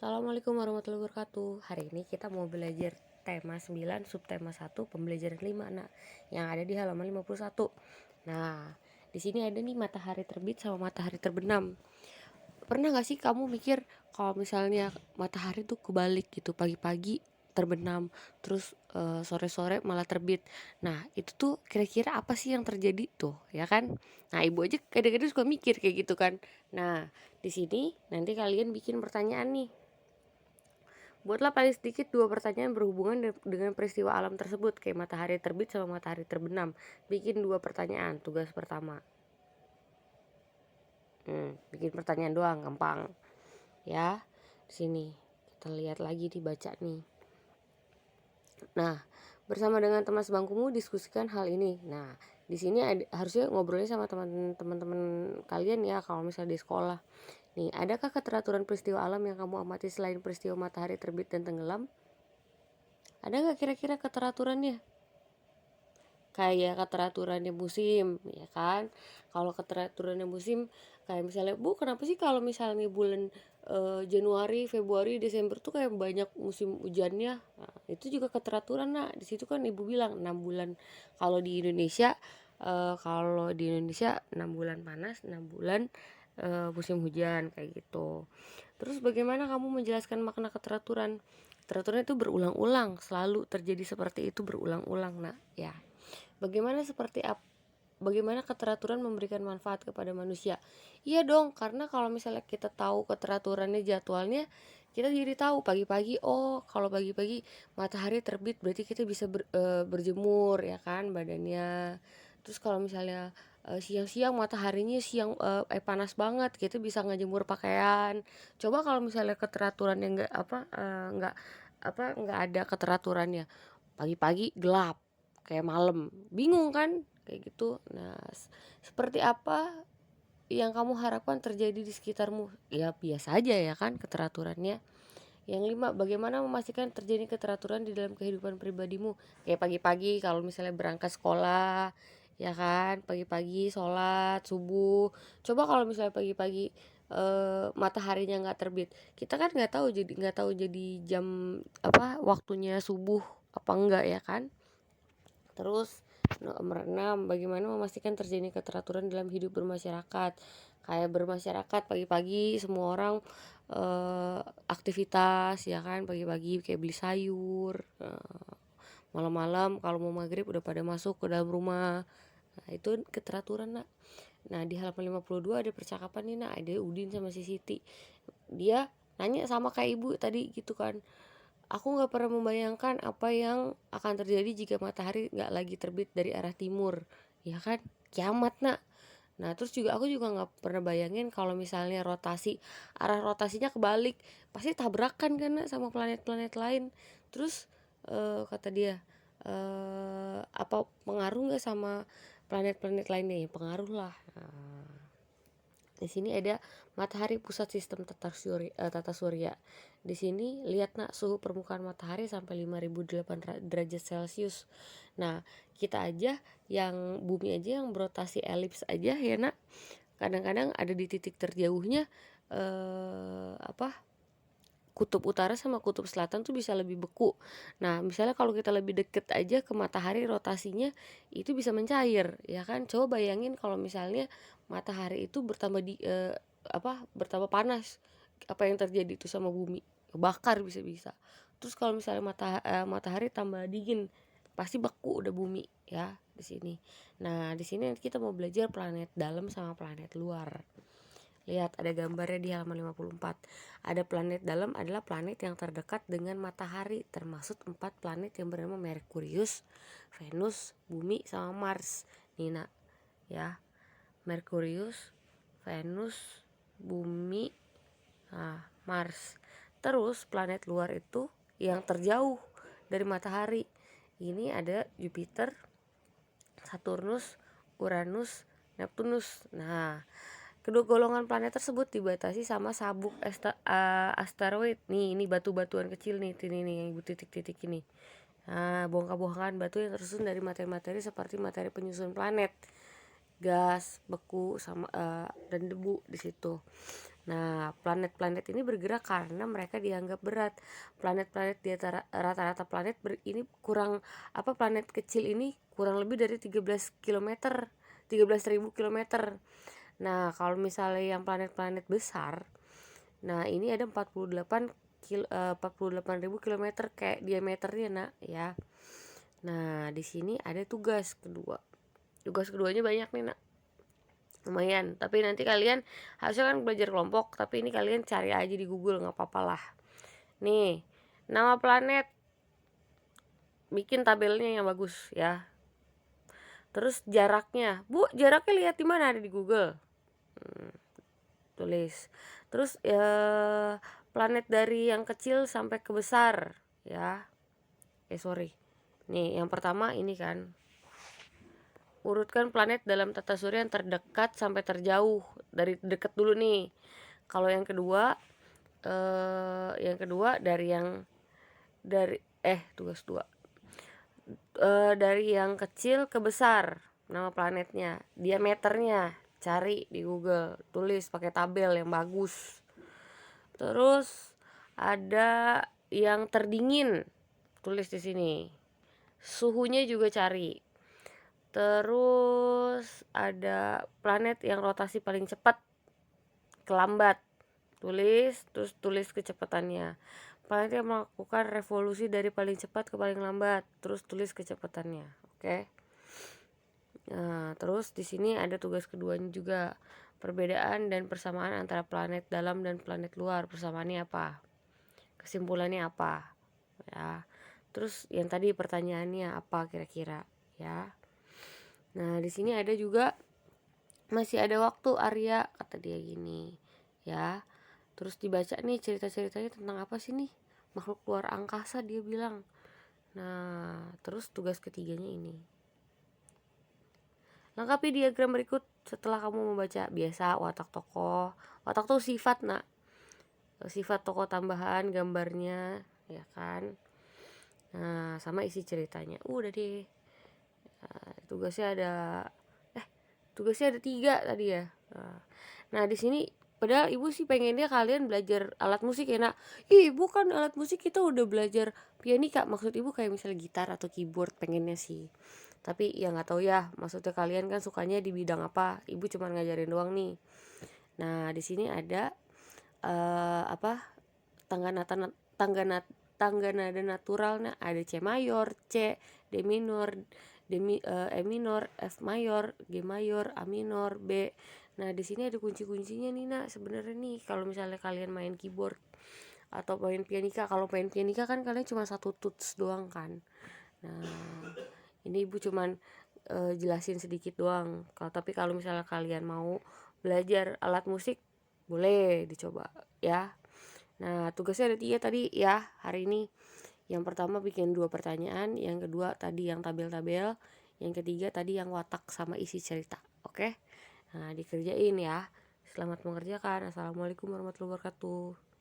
Assalamualaikum warahmatullahi wabarakatuh. Hari ini kita mau belajar tema 9 subtema 1 pembelajaran 5 anak yang ada di halaman 51. Nah, di sini ada nih matahari terbit sama matahari terbenam. Pernah gak sih kamu mikir kalau misalnya matahari tuh kebalik gitu, pagi-pagi terbenam, terus sore-sore malah terbit. Nah, itu tuh kira-kira apa sih yang terjadi tuh, ya kan? Nah, ibu aja kadang-kadang suka mikir kayak gitu kan. Nah, di sini nanti kalian bikin pertanyaan nih. Buatlah paling sedikit 2 pertanyaan berhubungan dengan peristiwa alam tersebut, kayak matahari terbit sama matahari terbenam. Bikin 2 pertanyaan, tugas pertama. Bikin pertanyaan doang, gampang. Ya, di sini kita lihat lagi dibaca nih. Nah, bersama dengan teman sebangkumu diskusikan hal ini. Nah, di sini harusnya ngobrolnya sama teman-teman kalian ya kalau misalnya di sekolah. Nih, adakah keteraturan peristiwa alam yang kamu amati selain peristiwa matahari terbit dan tenggelam? Ada nggak kira-kira keteraturannya? Kayak keteraturannya musim, ya kan? Kalau keteraturannya musim, kayak misalnya, Bu, kenapa sih kalau misalnya bulan Januari, Februari, Desember tuh kayak banyak musim hujannya? Nah, itu juga keteraturan, nak. Di situ kan Ibu bilang 6 bulan. Kalau di Indonesia, 6 bulan panas, 6 bulan musim hujan kayak gitu. Terus bagaimana kamu menjelaskan makna keteraturan? Keteraturan itu berulang-ulang, selalu terjadi seperti itu berulang-ulang, nak. Ya. Bagaimana keteraturan memberikan manfaat kepada manusia? Iya dong, karena kalau misalnya kita tahu keteraturannya, jadwalnya, kita jadi tahu pagi-pagi, oh kalau pagi-pagi matahari terbit berarti kita bisa berjemur ya kan badannya. Terus kalau misalnya siang-siang mataharinya panas banget, kita bisa ngejemur pakaian. Coba kalau misalnya keteraturannya nggak ada keteraturannya, pagi-pagi gelap kayak malam, bingung kan kayak gitu. Nah, seperti apa yang kamu harapkan terjadi di sekitarmu? Ya biasa aja ya kan keteraturannya. Yang 5, bagaimana memastikan terjadi keteraturan di dalam kehidupan pribadimu? Kayak pagi-pagi kalau misalnya berangkat sekolah, ya kan, pagi-pagi sholat subuh. Coba kalau misalnya pagi-pagi mataharinya nggak terbit, kita kan nggak tahu jadi jam waktunya subuh apa enggak ya kan. Terus nomor 6, bagaimana memastikan terjadi keteraturan dalam hidup bermasyarakat? Kayak bermasyarakat pagi-pagi semua orang aktivitas ya kan, pagi-pagi kayak beli sayur, malam-malam kalau mau maghrib udah pada masuk ke dalam rumah. Nah, itu keteraturan, nak. Nah, di halaman 52 ada percakapan nih, nak. Ada Udin sama si Siti. Dia nanya sama kayak ibu tadi gitu kan. Aku gak pernah membayangkan apa yang akan terjadi jika matahari gak lagi terbit dari arah timur. Ya kan? Kiamat, nak. Nah, terus aku juga gak pernah bayangin kalau misalnya arah rotasinya kebalik. Pasti tabrakan kan, nak, sama planet-planet lain. Terus kata dia, apa pengaruh gak sama planet-planet lainnya? Ya pengaruh lah. Nah, di sini ada matahari pusat sistem tata surya. Di sini lihat, nak, suhu permukaan matahari sampai 5.008 derajat Celcius. Nah, kita aja yang bumi aja yang berotasi elips aja ya, nak. Kadang-kadang ada di titik terjauhnya kutub utara sama kutub selatan tuh bisa lebih beku. Nah, misalnya kalau kita lebih deket aja ke matahari, rotasinya itu bisa mencair, ya kan? Coba bayangin kalau misalnya matahari itu bertambah panas, apa yang terjadi itu sama bumi? Kebakar bisa-bisa. Terus kalau misalnya matahari tambah dingin, pasti beku udah bumi ya di sini. Nah, di sini kita mau belajar planet dalam sama planet luar. Lihat ada gambarnya di halaman 54. Ada planet dalam adalah planet yang terdekat dengan matahari, termasuk 4 planet yang bernama Merkurius, Venus, Bumi sama Mars. Nina ya. Merkurius, Venus, Bumi, Mars. Terus planet luar itu yang terjauh dari matahari. Ini ada Jupiter, Saturnus, Uranus, Neptunus. Nah, kedua golongan planet tersebut dibatasi sama sabuk asteroid. Nih, ini batu-batuan kecil nih, ini nih yang ibu titik-titik ini. Nah, bongkah-bongkahan batu yang tersusun dari materi-materi seperti materi penyusun planet, gas, beku sama dan debu di situ. Nah, planet-planet ini bergerak karena mereka dianggap berat. Planet-planet di antara rata-rata planet ini kurang planet kecil ini kurang lebih dari 13 kilometer, 13.000 kilometer. Nah, kalau misalnya yang planet-planet besar, nah ini ada 48.000 kilometer kayak diameternya, nak, ya. Nah, di sini ada tugas kedua. Tugas keduanya banyak nih, nak. Lumayan, tapi nanti kalian harusnya kan belajar kelompok, tapi ini kalian cari aja di Google, nggak apa-apa lah. Nih, nama planet, bikin tabelnya yang bagus ya. Terus jaraknya, Bu, jaraknya lihat di mana, ada di Google. Tulis. Terus planet dari yang kecil sampai ke besar ya. Sorry. Nih, yang pertama ini kan, urutkan planet dalam tata surya yang terdekat sampai terjauh. Dari dekat dulu nih. Kalau yang kedua tugas dua, dari yang kecil ke besar, nama planetnya, diameternya, cari di Google, tulis pakai tabel yang bagus. Terus ada yang terdingin, tulis di sini, suhunya juga cari. Terus ada planet yang rotasi paling cepat ke lambat, terus tulis kecepatannya. Planet yang melakukan revolusi dari paling cepat ke paling lambat, terus tulis kecepatannya. Oke. Nah, terus di sini ada tugas keduanya juga, perbedaan dan persamaan antara planet dalam dan planet luar. Persamaannya apa? Kesimpulannya apa? Ya. Terus yang tadi pertanyaannya apa kira-kira, ya. Nah, di sini ada juga, masih ada waktu Arya, kata dia gini, ya. Terus dibaca nih cerita-ceritanya tentang apa sih nih, makhluk luar angkasa dia bilang. Nah, terus tugas ketiganya ini, lengkapi diagram berikut setelah kamu membaca. Biasa, watak tokoh. Watak tuh sifat, nak, sifat tokoh tambahan, gambarnya, ya kan. Nah, sama isi ceritanya. Udah deh. Tugasnya ada 3 tadi ya. Nah, di sini padahal ibu sih pengennya kalian belajar alat musik ya, nak. Ibu kan alat musik kita udah belajar pianika, maksud ibu kayak misalnya gitar atau keyboard pengennya sih. Tapi ya nggak tahu ya, maksudnya kalian kan sukanya di bidang apa. Ibu cuma ngajarin doang nih. Nah, di sini ada tangga nada tangga nada natural. Nah, ada C mayor, C, D minor, E minor, F mayor, G mayor, A minor, B. Nah, di sini ada kunci-kuncinya nih, nak, sebenarnya nih kalau misalnya kalian main keyboard atau main pianika. Kalau main pianika kan kalian cuma satu tuts doang kan. Nah, ini ibu cuman jelasin sedikit doang. Tapi kalau misalnya kalian mau belajar alat musik, boleh dicoba ya. Nah, tugasnya ada 3 tadi ya hari ini. Yang pertama bikin 2 pertanyaan, yang kedua tadi yang tabel-tabel, yang ketiga tadi yang watak sama isi cerita. Oke? Nah, dikerjain ya. Selamat mengerjakan. Assalamualaikum warahmatullahi wabarakatuh.